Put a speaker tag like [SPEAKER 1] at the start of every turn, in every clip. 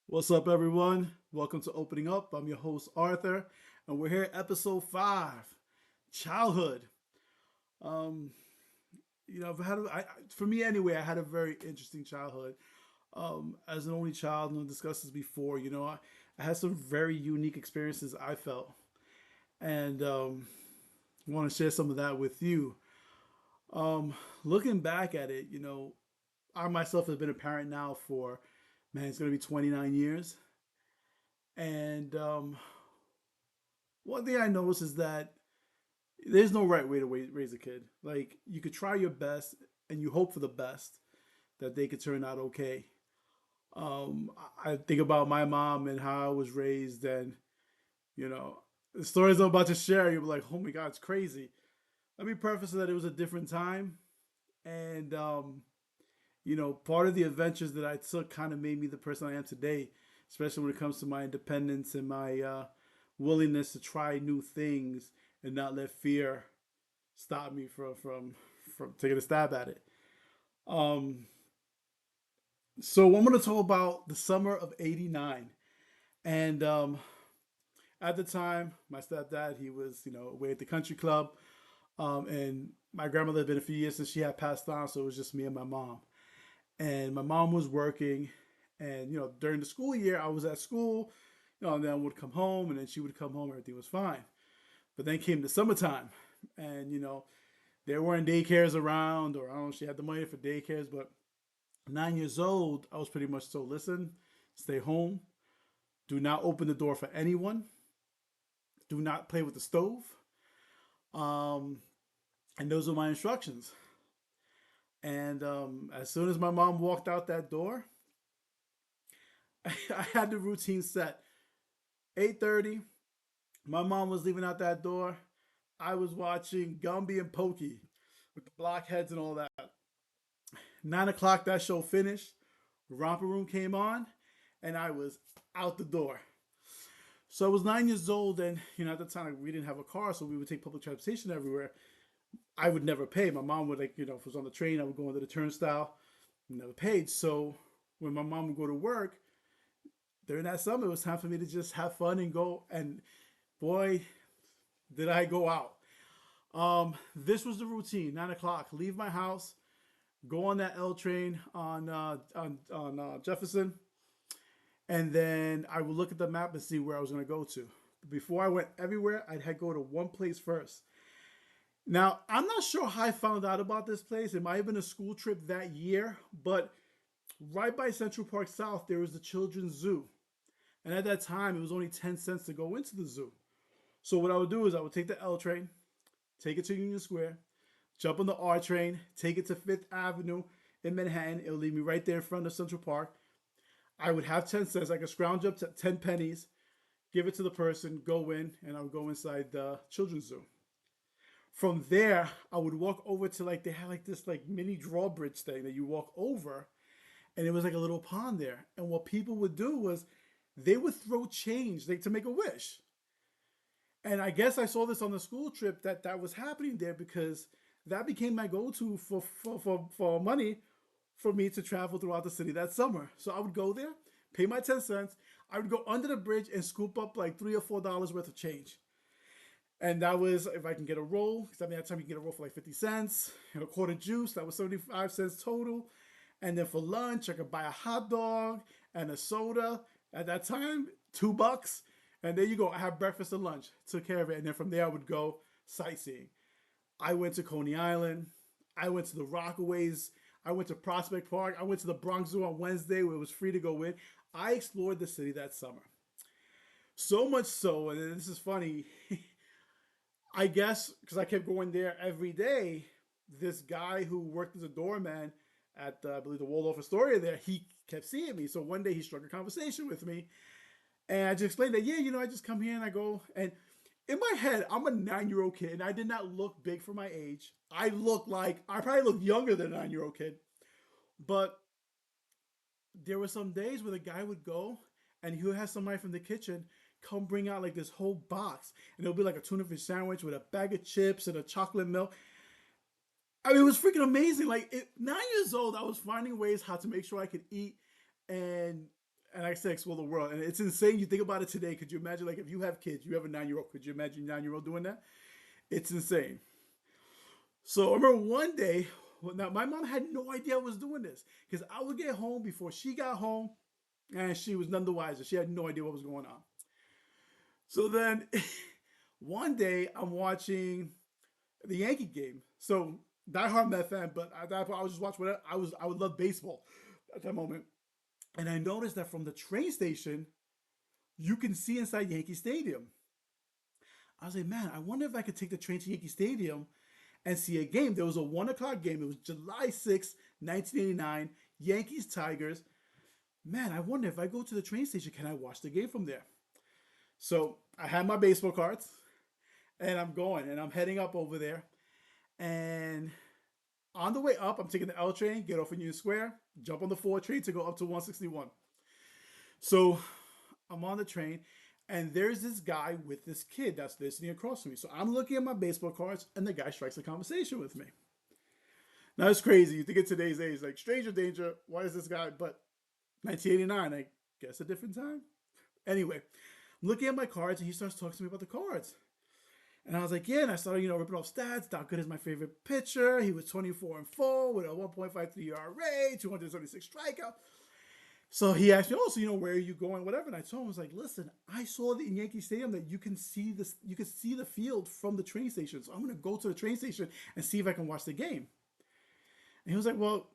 [SPEAKER 1] What's up, everyone? Welcome to Opening Up. I'm your host, Arthur, and we're here at episode 5, childhood. Um, I've had, for me anyway, I had a very interesting childhood. As an only child, and I've discussed this before, I had some very unique experiences I felt, and I want to share some of that with you. Um, Looking back at it, I myself have been a parent now for, man, it's going to be 29 years. And one thing I noticed is that there's no right way to raise a kid. Like, you could try your best and you hope for the best that they could turn out okay. I think about my mom and how I was raised, and you know, the stories I'm about to share, you're like, oh my god, it's crazy. Let me preface that it was a different time, and part of the adventures that I took kind of made me the person I am today, especially when it comes to my independence and my willingness to try new things and not let fear stop me from taking a stab at it. Um, so I'm going to talk about the summer of '89, and at the time, my stepdad, he was away at the country club, and my grandmother had been a few years since she had passed on, so it was just me and my mom. And my mom was working, and during the school year, I was at school, and then I would come home, and then she would come home, everything was fine. But then came the summertime, and there weren't daycares around, or I don't know if she had the money for daycares, but 9 years old, I was pretty much told, listen, stay home, do not open the door for anyone, do not play with the stove. Um, and those were my instructions. And as soon as my mom walked out that door, I had the routine set. 8:30, my mom was leaving out that door. I was watching Gumby and Pokey with the blockheads and all that. 9 o'clock, that show finished. Romper Room came on, and I was out the door. So I was 9 years old, and at the time we didn't have a car, so we would take public transportation everywhere. I would never pay. My mom would, if it was on the train, I would go into the turnstile. Never paid. So when my mom would go to work during that summer, it was time for me to just have fun and go. And boy, did I go out. This was the routine. 9 o'clock, leave my house, go on that L train on Jefferson, and then I would look at the map and see where I was going to go to. Before I went everywhere, I'd had go to one place first. Now, I'm not sure how I found out about this place. It might have been a school trip that year, but right by Central Park South, there was the Children's Zoo. And at that time, it was only 10 cents to go into the zoo. So what I would do is I would take the L train, take it to Union Square, jump on the R train, take it to Fifth Avenue in Manhattan. It would leave me right there in front of Central Park. I would have 10 cents. I could scrounge up to 10 pennies, give it to the person, go in, and I would go inside the Children's Zoo. From there, I would walk over to, like, they had like this like mini drawbridge thing that you walk over, and it was like a little pond there. And what people would do was they would throw change like to make a wish. And I guess I saw this on the school trip that that was happening there because that became my go-to for money for me to travel throughout the city that summer. So I would go there, pay my 10 cents. I would go under the bridge and scoop up like $3 or $4 worth of change. And that was if I can get a roll, because I mean, at that time you can get a roll for like 50 cents and a quart of juice. That was 75 cents total. And then for lunch, I could buy a hot dog and a soda. At that time, $2. And there you go. I had breakfast and lunch. Took care of it. And then from there, I would go sightseeing. I went to Coney Island. I went to the Rockaways. I went to Prospect Park. I went to the Bronx Zoo on Wednesday where it was free to go in. I explored the city that summer. So much so, and this is funny, I guess because I kept going there every day, this guy who worked as a doorman at, I believe, the Waldorf Astoria there, he kept seeing me. So one day he struck a conversation with me, and I just explained that, yeah, I just come here and I go. And in my head, I'm a 9 year old kid, and I did not look big for my age. I probably looked younger than a 9 year old kid. But there were some days where the guy would go and he would have somebody from the kitchen come bring out like this whole box, and it'll be like a tuna fish sandwich with a bag of chips and a chocolate milk. I mean, it was freaking amazing. 9 years old, I was finding ways how to make sure I could eat, and and I say explore the world, and it's insane. You think about it today. Could you imagine, like, if you have kids, you have a 9-year-old? Could you imagine a 9-year-old doing that? It's insane. So I remember one day. Well, now my mom had no idea I was doing this because I would get home before she got home, and she was none the wiser. She had no idea what was going on. So then one day I'm watching the Yankee game. So diehard Met fan, but at that point I was just watching whatever. I would love baseball at that moment, and I noticed that from the train station you can see inside Yankee Stadium. I was like, man, I wonder if I could take the train to Yankee Stadium and see a game. There was a 1 o'clock game. It was July 6th, 1989, Yankees Tigers. Man, I wonder if I go to the train station, can I watch the game from there? So I had my baseball cards, and I'm going, and I'm heading up over there. And on the way up, I'm taking the L train, get off in Union Square, jump on the 4 train to go up to 161. So I'm on the train, and there's this guy with this kid that's listening across from me. So I'm looking at my baseball cards, and the guy strikes a conversation with me. Now it's crazy. You think in today's age, like stranger danger. Why is this guy? But 1989, I guess a different time. Anyway, I'm looking at my cards, and he starts talking to me about the cards. And I was like, yeah, and I started, ripping off stats. Doc Good is my favorite pitcher. He was 24-4 with a 1.53 ERA, 276 strikeout. So he asked me, oh, so where are you going, whatever. And I told him, I was like, listen, I saw the in Yankee Stadium that you can see this, you can see the field from the train station. So I'm gonna go to the train station and see if I can watch the game. And he was like, well,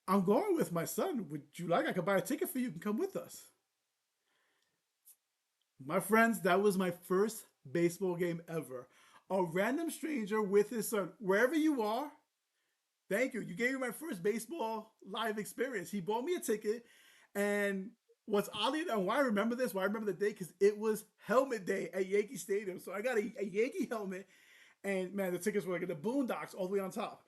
[SPEAKER 1] I'm going with my son. Would you like? I could buy a ticket for you. You can come with us. My friends, that was my first baseball game ever. A random stranger with his son, wherever you are. Thank you. You gave me my first baseball live experience. He bought me a ticket, and what's oddly enough, why I remember this, why I remember the day, because it was helmet day at Yankee Stadium. So I got a Yankee helmet, and man, the tickets were like in the boondocks all the way on top.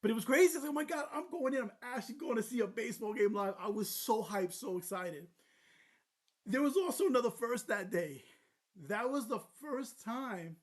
[SPEAKER 1] But it was crazy. I was like, oh my God, I'm going in. I'm actually going to see a baseball game live. I was so hyped, so excited. There was also another first that day. That was the first time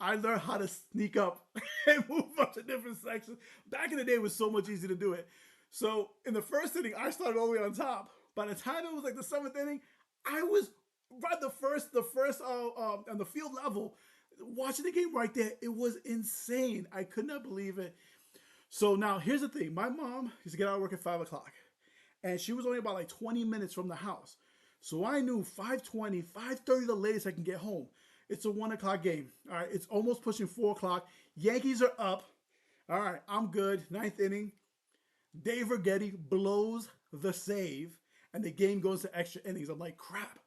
[SPEAKER 1] I learned how to sneak up and move up to different sections. Back in the day, it was so much easier to do it. So in the first inning, I started all the way on top. By the time it was like the seventh inning, I was right the first on the field level, watching the game right there. It was insane. I could not believe it. So now here's the thing. My mom used to get out of work at 5 o'clock, and she was only about like 20 minutes from the house. So I knew 5:20, 5:30 the latest I can get home. It's a 1 o'clock game. All right, it's almost pushing 4 o'clock. Yankees are up. All right, I'm good. Ninth inning. Dave Righetti blows the save, and the game goes to extra innings. I'm like, crap.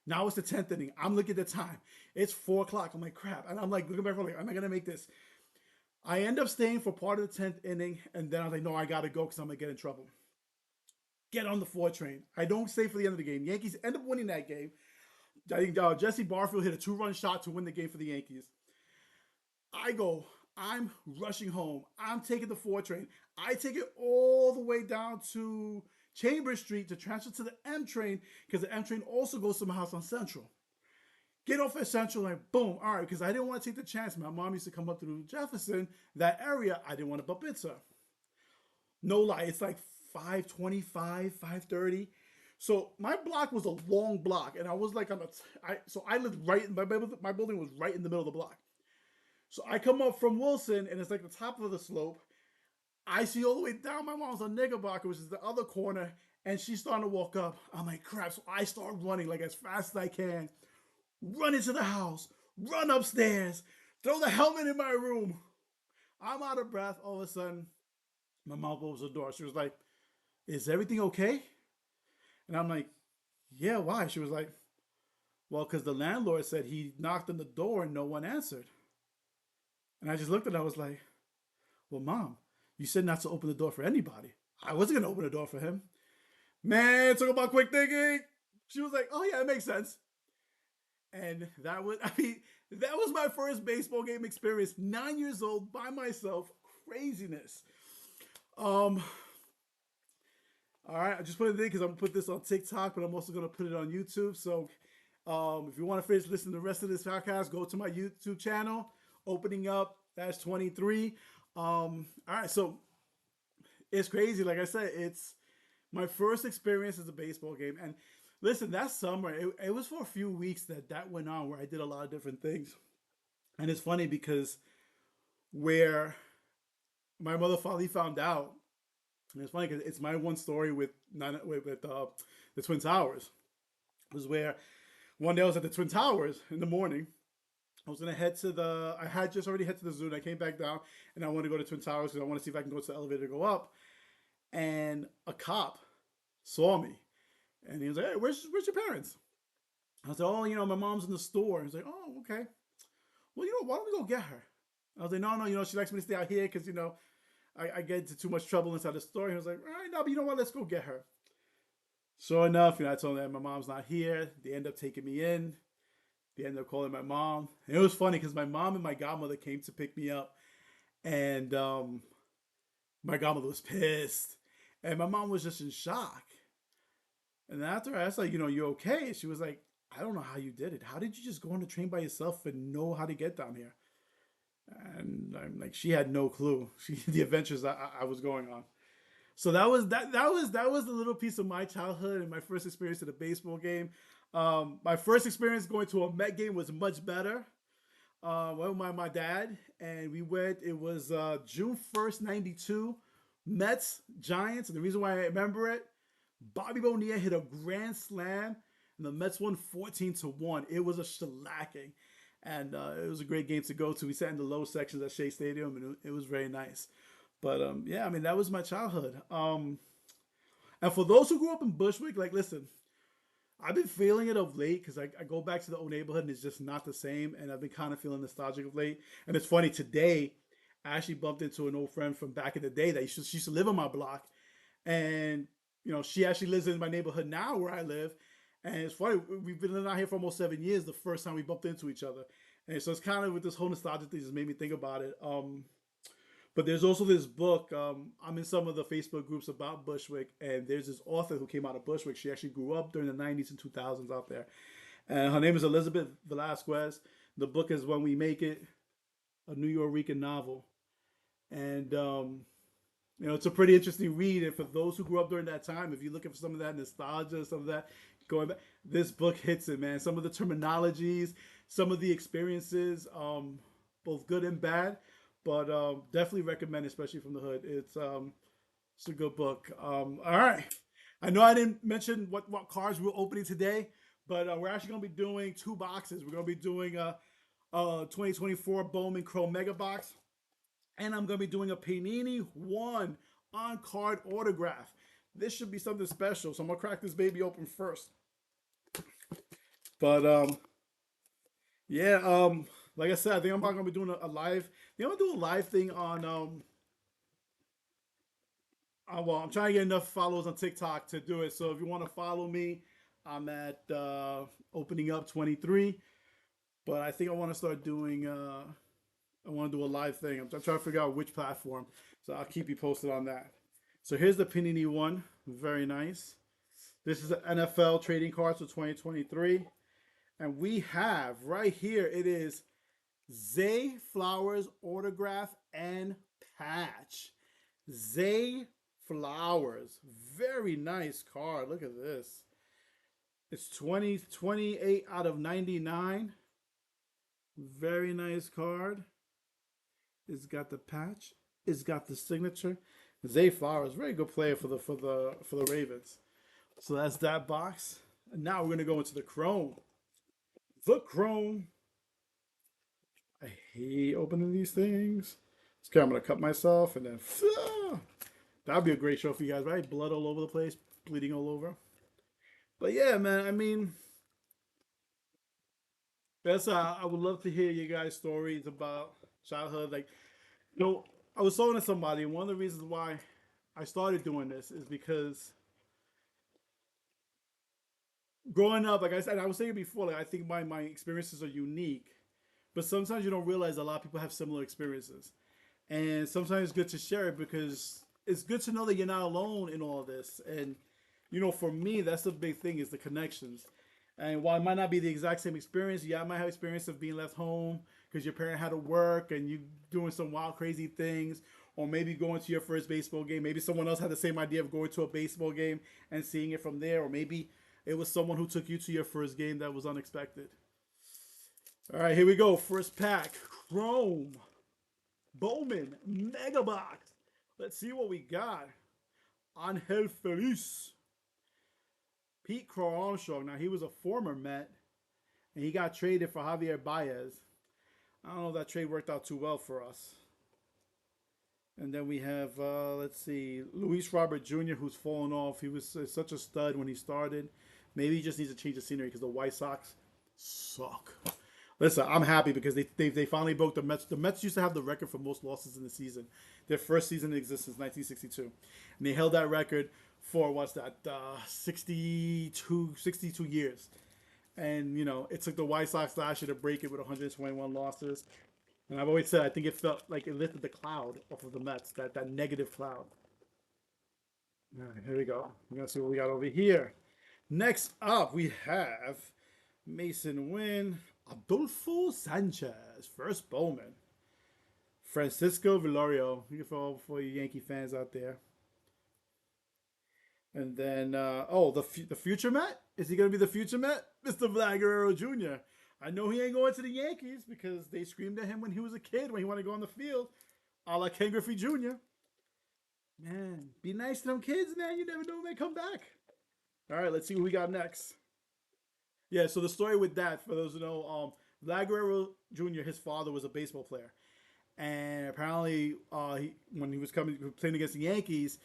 [SPEAKER 1] Now it's the 10th inning. I'm looking at the time. It's 4 o'clock. I'm like, crap. And I'm like, looking back, I'm like, am I going to make this? I end up staying for part of the 10th inning, and then I was like, no, I got to go because I'm going to get in trouble. Get on the 4 train. I don't stay for the end of the game. Yankees end up winning that game. I think Jesse Barfield hit a 2-run shot to win the game for the Yankees. I go, I'm rushing home. I'm taking the 4 train. I take it all the way down to Chambers Street to transfer to the M train because the M train also goes to my house on Central. Get off at Central and boom, all right, because I didn't want to take the chance. My mom used to come up through Jefferson, that area. I didn't want to bump into her. No lie, it's like 5:25, 5:30. So my block was a long block, and I was like on the. So I lived right. My building was right in the middle of the block. So I come up from Wilson, and it's like the top of the slope. I see all the way down. My mom's on Megabox, which is the other corner, and she's starting to walk up. I'm like, crap. So I start running like as fast as I can, run into the house, run upstairs, throw the helmet in my room. I'm out of breath. All of a sudden, my mom opens the door. She was like, is everything okay? And I'm like, yeah, why? She was like, well, because the landlord said he knocked on the door and no one answered. And I just looked at her. I was like, well, mom, you said not to open the door for anybody. I wasn't going to open the door for him. Man, talk about quick thinking. She was like, oh, yeah, it makes sense. And that was my first baseball game experience. 9 years old by myself. Craziness. Um, all right, I just put it in because I'm gonna put this on TikTok, but I'm also gonna put it on YouTube. So, if you want to finish listening to the rest of this podcast, go to my YouTube channel. Opening up, that's 23. All right, so it's crazy. Like I said, it's my first experience as a baseball game, and Listen, that summer, it was for a few weeks that went on where I did a lot of different things. And it's funny because where my mother finally found out, and it's funny because it's my one story with the Twin Towers, was where one day I was at the Twin Towers in the morning. I was gonna head to the. I had just already head to the zoo, and I came back down, and I wanted to go to Twin Towers because I want to see if I can go to the elevator to go up. And a cop saw me, and he was like, "Hey, where's your parents?" I was like, "Oh, my mom's in the store." He's like, "Oh, okay. Well, why don't we go get her?" I was like, "No, no, she likes me to stay out here because I get into too much trouble inside the store." He was like, "All right, no, but you know what? Let's go get her." Sure enough, I told them that my mom's not here. They end up taking me in. They ended up calling my mom. And it was funny because my mom and my godmother came to pick me up, and my godmother was pissed, and my mom was just in shock. And after I asked, like, you okay? She was like, I don't know how you did it. How did you just go on the train by yourself and know how to get down here? And I'm like, she had no clue. The adventures I was going on. So that was a little piece of my childhood and my first experience at a baseball game. My first experience going to a Met game was much better. Went with my dad, and we went. It was June 1st, '92, Mets Giants. And the reason why I remember it, Bobby Bonilla hit a grand slam, and the Mets won 14-1. It was a shellacking, and it was a great game to go to. We sat in the low sections at Shea Stadium, and it was very nice. But yeah, I mean that was my childhood. And for those who grew up in Bushwick, like, listen, I've been feeling it of late because I go back to the old neighborhood and it's just not the same. And I've been kind of feeling nostalgic of late. And it's funny, today I actually bumped into an old friend from back in the day that she used to live on my block. And, she actually lives in my neighborhood now where I live. And it's funny, we've been living out here for almost 7 years the first time we bumped into each other. And so it's kind of with this whole nostalgia thing just made me think about it. But there's also this book. I'm in some of the Facebook groups about Bushwick, and there's this author who came out of Bushwick. She actually grew up during the '90s and 2000s out there, and her name is Elizabeth Velasquez. The book is When We Make It, a New York novel, and it's a pretty interesting read. And for those who grew up during that time, if you're looking for some of that nostalgia, some of that going back, this book hits it, man. Some of the terminologies, some of the experiences, both good and bad, but definitely recommend, especially from the hood. It's a good book. All right, I know I didn't mention what cards we're opening today, but we're actually gonna be doing two boxes. We're gonna be doing a 2024 Bowman Chrome Megabox, and I'm gonna be doing a Panini one on card autograph. This should be something special, so I'm gonna crack this baby open first. But yeah, like I said, I think I'm gonna be doing a live. I think I'm gonna do a live thing on well, I'm trying to get enough followers on TikTok to do it. So if you want to follow me, I'm at opening up 23. But I think I want to start doing. I want to do a live thing. I'm trying to figure out which platform. So I'll keep you posted on that. So here's the Panini one. Very nice. This is the NFL trading cards for 2023. And we have right here, it is Zay Flowers autograph and patch. Zay Flowers. Very nice card. Look at this. It's 28 out of 99. Very nice card. It's got the patch. It's got the signature. Zay Flowers, very good player for the Ravens. So that's that box. And now we're gonna go into the Chrome. The Chrome. I hate opening these things. Okay, I'm gonna cut myself and then that'd be a great show for you guys, right? Blood all over the place, bleeding all over. But yeah, man, I mean, that's I would love to hear you guys' stories about childhood. Like, you know, I was talking to somebody, and one of the reasons why I started doing this is because growing up, like I said, I was saying before, like I think my experiences are unique, but sometimes you don't realize a lot of people have similar experiences. And sometimes it's good to share it because it's good to know that you're not alone in all this. And for me, that's the big thing is the connections. And while it might not be the exact same experience, yeah, I might have experience of being left home because your parent had to work and you doing some wild, crazy things, or maybe going to your first baseball game. Maybe someone else had the same idea of going to a baseball game and seeing it from there, or maybe It was someone who took you to your first game that was unexpected. All right, here we go. First pack. Chrome. Bowman. Megabox. Let's see what we got. Angel Feliz. Pete Crow Armstrong. Now, he was a former Met, and he got traded for Javier Baez. I don't know if that trade worked out too well for us. And then we have, let's see, Luis Robert Jr., who's fallen off. He was such a stud when he started. Maybe he just needs to change the scenery because the White Sox suck. Listen, I'm happy because they finally broke the Mets. The Mets used to have the record for most losses in the season. Their first season in existence, 1962. And they held that record for, what's that, 62 years. And, you know, it took the White Sox last year to break it with 121 losses. And I've always said I think it felt like it lifted the cloud off of the Mets, that negative cloud. All right, here we go. We're going to see what we got over here. Next up, we have Mason Wynn, Adolfo Sanchez, first Bowman. Francisco Vilorio, for you Yankee fans out there. And then, the future Met? Is he going to be the future Met? Mr. Vlad Guerrero Jr. I know he ain't going to the Yankees because they screamed at him when he was a kid, when he wanted to go on the field, a la Ken Griffey Jr. Man, be nice to them kids, man. You never know when they come back. All right, let's see what we got next. Yeah, so the story with that, for those who know, Vlad Guerrero Jr., his father was a baseball player. And apparently, when he was playing against the Yankees,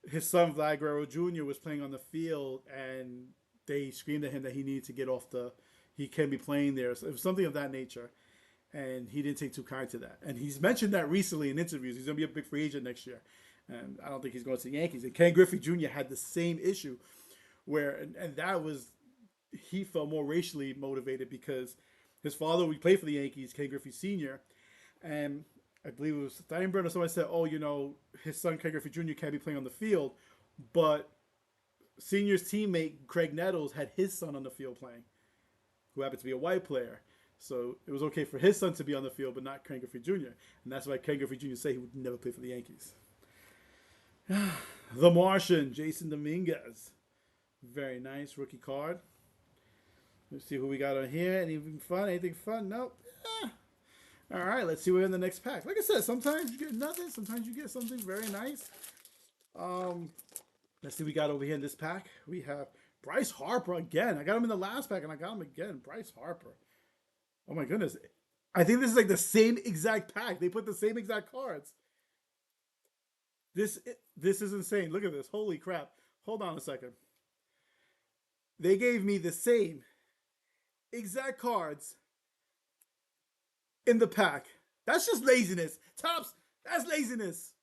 [SPEAKER 1] his son Vlad Guerrero Jr. was playing on the field, and they screamed at him that he needed to get off he can't be playing there. So it was something of that nature, and he didn't take too kind to that. And he's mentioned that recently in interviews. He's going to be a big free agent next year, and I don't think he's going to the Yankees. And Ken Griffey Jr. had the same issue, where and that was he felt more racially motivated because his father, we played for the Yankees, Ken Griffey Sr., and I believe it was Steinbrenner or someone said, oh, you know, his son Ken Griffey Jr. can't be playing on the field, but Senior's teammate Craig Nettles had his son on the field playing, who happened to be a white player. So it was okay for his son to be on the field, but not Ken Griffey Jr. And that's why Ken Griffey Jr. said he would never play for the Yankees. The Martian, Jason Dominguez. Very nice rookie card. Let's see who we got on here. Anything fun? Anything fun? Nope. All right, let's see what's in the next pack. Like I said, sometimes you get nothing. Sometimes you get something very nice. Let's see what we got over here in this pack. We have Bryce Harper again. I got him in the last pack, and I got him again. Bryce Harper. Oh, my goodness. I think this is like the same exact pack. They put the same exact cards. This is insane. Look at this. Holy crap. Hold on a second. They gave me the same exact cards in the pack. That's just laziness. Tops, that's laziness.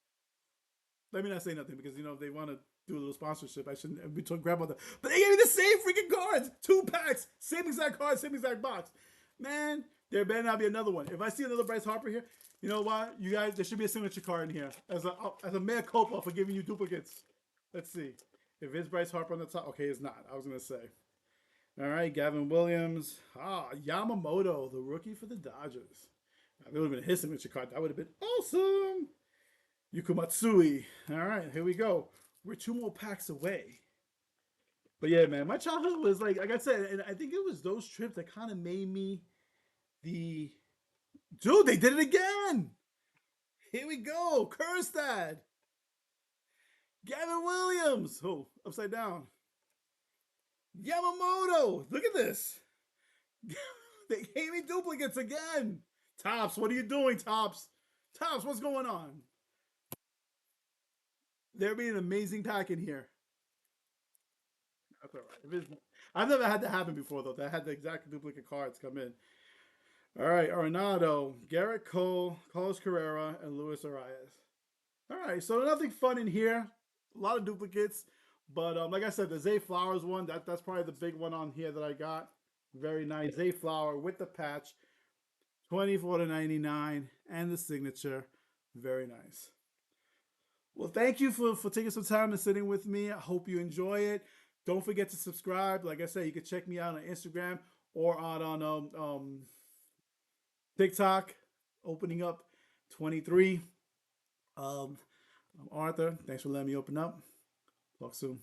[SPEAKER 1] Let me not say nothing because, you know, if they want to do a little sponsorship, I shouldn't be talking crap about that. But they gave me the same freaking cards. 2 packs. Same exact cards, same exact box. Man, there better not be another one. If I see another Bryce Harper here, you know what? You guys, there should be a signature card in here as a mea culpa for giving you duplicates. Let's see. If it's Bryce Harper on the top. Okay, it's not. I was going to say. All right, Gavin Williams. Yamamoto, the rookie for the Dodgers. That would have been his signature card. That would have been awesome. Yuko Matsui. All right, here we go. We're 2 more packs away. But yeah, man, my childhood was like I said, and I think it was those trips that kind of made me Dude, they did it again. Here we go. Kerstad. Gavin Williams. Oh, upside down. Yamamoto. Look at this. They gave me duplicates again. Tops, what are you doing, Tops? Tops, what's going on? There'll be an amazing pack in here. That's all right. I've never had that happen before, though. That had the exact duplicate cards come in. All right, Arenado, Garrett Cole, Carlos Carrera, and Luis Arias. All right, so nothing fun in here. A lot of duplicates. But like I said, the Zay Flowers one, that's probably the big one on here that I got. Very nice. Zay Flower with the patch. 24/99 and the signature. Very nice. Well, thank you for taking some time and sitting with me. I hope you enjoy it. Don't forget to subscribe. Like I said, you can check me out on Instagram or out on TikTok. Opening up 23. I'm Arthur. Thanks for letting me open up. Talk soon.